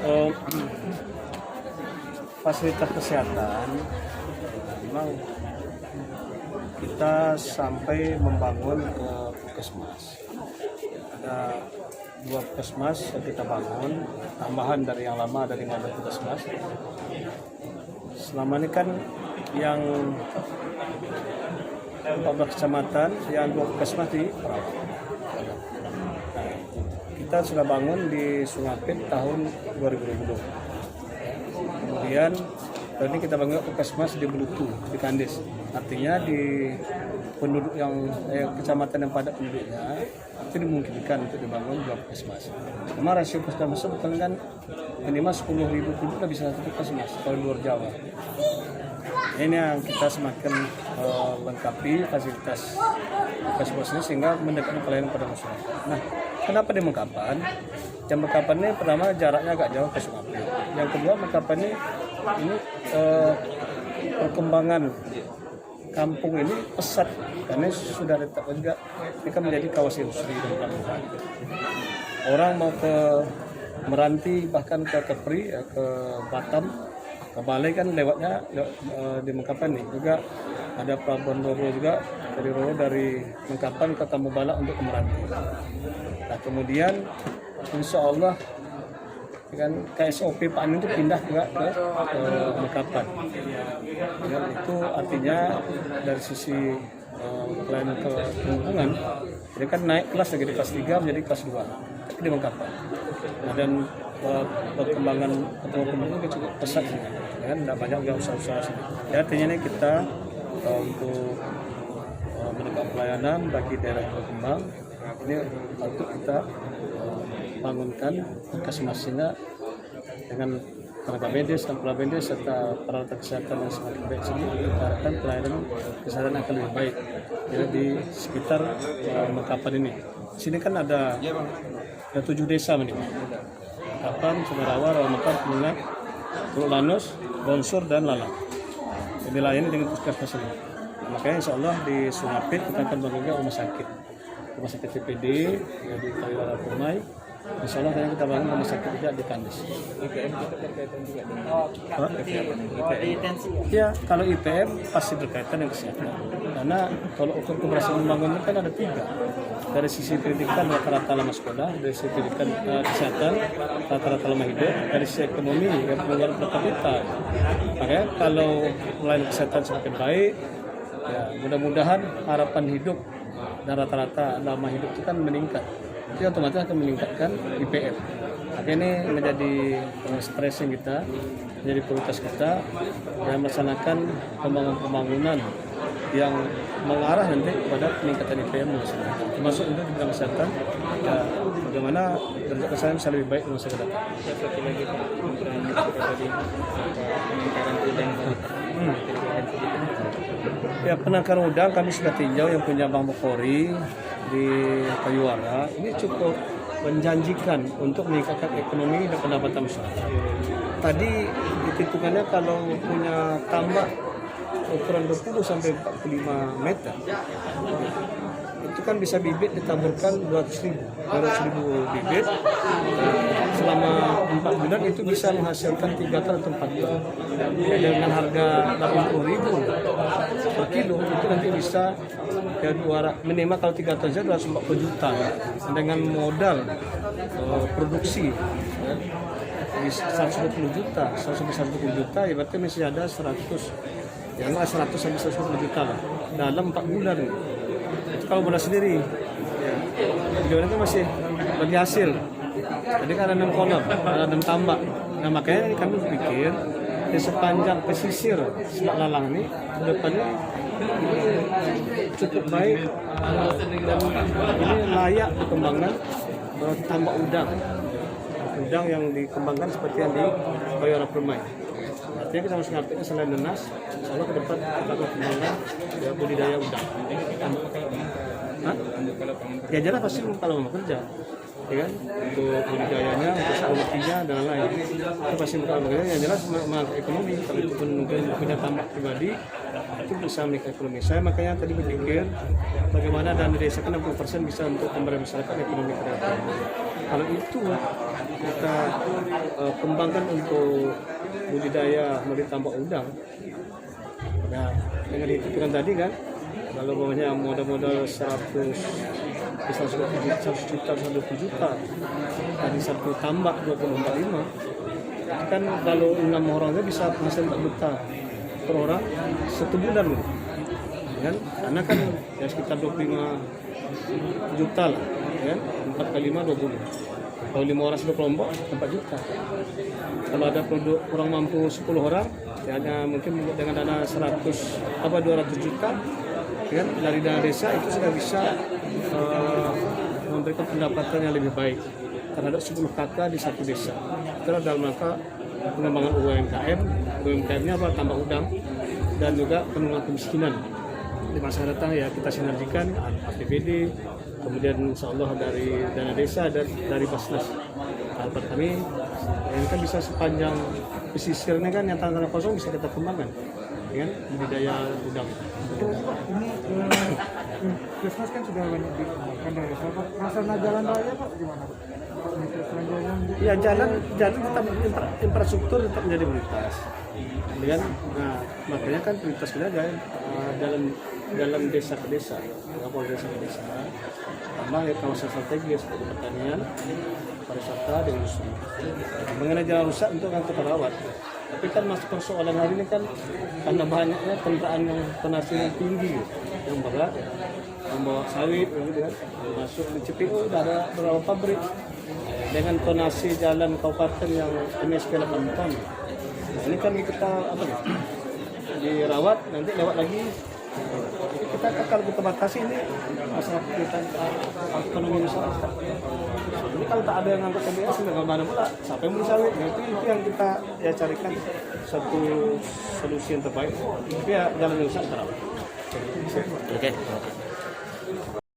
eh, fasilitas kesehatan memang kita sampai membangun ke puskesmas. Ada 2 puskesmas yang kita bangun, tambahan dari yang lama, dari 15 puskesmas. Selama ini kan yang 14 kecamatan, yang 2 puskesmas di Perawat. Kita sudah bangun di Sungapit tahun 2020. Kemudian tahun ini kita bangun puskesmas di Belutu, di Kandis. Artinya di penduduk yang kecamatan yang padat penduduknya itu dimungkinkan untuk dibangun 2 puskesmas. Memang rasio puskesmas sebetulnya kan minimal 10.000 penduduk sudah bisa satu puskesmas kalau di luar Jawa. Ini yang kita semakin lengkapi fasilitas puskesmas ini sehingga mendekatkan pelayanan pada masyarakat. Nah, kenapa di Mengkapan? Yang Mengkapan ini pertama jaraknya agak jauh ke Sungapit. Yang kedua Mengkapan ini perkembangan kampung ini pesat karena sudah ditetapkan juga ini kan menjadi kawasan industri dan pelabuhan. Orang mau ke Meranti bahkan ke Kepri, ke Batam, ke Balai kan lewatnya di Mengkapan nih. Juga ada pelabuhan Roro juga dari Roro dari Mengkapan ke Kampung Balak untuk ke Meranti. Nah kemudian insya Allah kan KSOP Pak Anin itu pindah juga ke Mengkapan. Dan itu artinya dari sisi pelayanan ke lingkungan, jadi kan naik kelas lagi di kelas 3 menjadi kelas 2 di Mengkapan. Nah, dan perkembangan itu cukup pesat sih, ya kan tidak banyak juga usaha-usaha sini. Ya, artinya ini kita untuk menegakkan pelayanan bagi daerah berkembang ini untuk kita bangunkan puskesmasnya dengan tenaga medis dan pelayanan medis serta peralatan kesehatan yang semakin baik sini. Kita harapkan pelayanan kesehatan akan lebih baik ya, di sekitar Mengkapan ini. Sini kan ada 7 desa minimal. Mengkapan, Sumerawa, Rawamekar, Punak, Teluk Lanus, Bonsur dan Lalang. Dilayani dengan puskesmas ini. Makanya insya Allah di Sungapit kita akan bangun rumah sakit TPD ya, di Kaliwara Permai. Insya Allah kita bangun rumah sakit juga di Kandis. IPM kita berkaitan juga dengan Ya, kalau IPM pasti berkaitan dengan kesehatan. Karena kalau ukur keberhasilan membangun kan ada 3. Dari sisi pendidikan rata-rata lama sekolah, dari sisi pendidikan kesehatan rata-rata lama hidup, dari sisi ekonomi ya pengeluaran per kapita. Makanya kalau pelayanan kesehatan semakin baik, ya mudah-mudahan harapan hidup dan rata-rata lama hidup itu kan meningkat. Itu otomatis akan meningkatkan IPM. Maka ini menjadi stressing kita, menjadi prioritas kita yang melaksanakan pembangunan yang mengarah nanti kepada peningkatan IPM masyarakat. Termasuk untuk di bidang kesehatan, ya, bagaimana derajat kesehatan bisa lebih baik di masa depan. satu lagi Pak, tadi penangkaran udang. Ya, penangkaran udang kami sudah tinjau yang punya Bang Bokori di Kaliwara. Ini cukup menjanjikan untuk meningkatkan ekonomi dan pendapatan masyarakat. Tadi hitungannya kalau punya tambak ukuran 20 sampai 45 meter, itu kan bisa bibit ditaburkan 200.000 bibit. Selama 4 bulan itu bisa menghasilkan 3 ton atau 4 ton. Ya, dengan harga 80.000 per kilo itu nanti bisa ya, minimal kalau 3 ton saja 240 juta ya. Dengan modal produksi ya, 120 juta, 120 juta ya berarti masih ada 100 ya nggak 100 sampai 120 juta lah dalam 4 bulan. Itu kalau bulan sendiri ya, videonya itu masih bagi hasil. Jadi kan ada 6 kolam, ada 6 tambak. Nah makanya kami pikir di sepanjang pesisir Selat Lalang ini depannya ini cukup baik dan ini layak dikembangkan tambak udang yang dikembangkan seperti yang di Kaliwara Permai. Artinya kita harus ngerti selain nenas, insya Allah ke depan kita akan kembangkan ya, budidaya udang. Ya jelas pasti kalau mau kerja, ya kan, untuk budidayanya, untuk sekolahnya dan lain-lain. Itu pasti kalau bekerja, yang jelas mengangkat ekonomi. Kalau itu pun mungkin punya tambak pribadi, itu bisa meningkat ekonomi. Saya makanya tadi berpikir bagaimana dana desa kan 60% bisa untuk pemberdayaan masyarakat ekonomi kreatif. Kalau itu kita kembangkan untuk budidaya melalui tambak udang. Nah, dengan hitungan tadi kan, kalau umpamanya modal 100 juta, 120 juta dari satu tambak 2,45, kan kalau 6 orangnya bisa menghasilkan 4 juta per orang 1 bulan loh. Kan? Karena kan ya sekitar 25 juta lah, kan? 4 kali 5 20. Kalau 5 orang satu kelompok 4 juta. Kalau ada produk kurang mampu 10 orang, ya hanya mungkin dengan dana 200 juta, kan? Dari dana desa itu sudah bisa memberikan pendapatan yang lebih baik terhadap 10 kakak di satu desa. Itu dalam rangka pengembangan UMKM. UMKM-nya apa? Tambak udang dan juga penanggulangan kemiskinan di masa datang. Ya kita sinergikan APBD, kemudian insya Allah dari dana desa dan dari Basnas. Harapan kami ini kan bisa sepanjang pesisirnya kan yang tanah kosong bisa kita kembangkan dengan budidaya udang. Itu Pak, ini Basnas kan sudah banyak dikembangkan dari desa Pak. Masalah jalan raya Pak gimana Pak? Ya jalan tetap infrastruktur tetap menjadi prioritas. Kemudian, nah makanya kan prioritas kita ada dalam desa ke desa, kapal desa ke desa. Tambah ya kawasan strategis seperti pertanian, pariwisata dan industri. Mengenai jalan rusak untuk akan kita rawat. Tapi kan masih persoalan hari ini kan karena banyaknya kendaraan yang penghasilan tinggi, yang berat, membawa sawit, gitu kan. Masuk di CPO udah ada beberapa pabrik dengan tonase jalan kabupaten yang MSK 8 ton. Nah, ini kan kita apa nih? Dirawat nanti lewat lagi. Jadi kita kalau kita batasi ini masalah kita ekonomi masyarakat. Jadi kalau tak ada yang ngangkut TBS nggak mana pula. Siapa yang mau sawit? Nah, itu yang kita ya carikan satu solusi yang terbaik. Tapi ya jalan yang rusak terawat. Oke.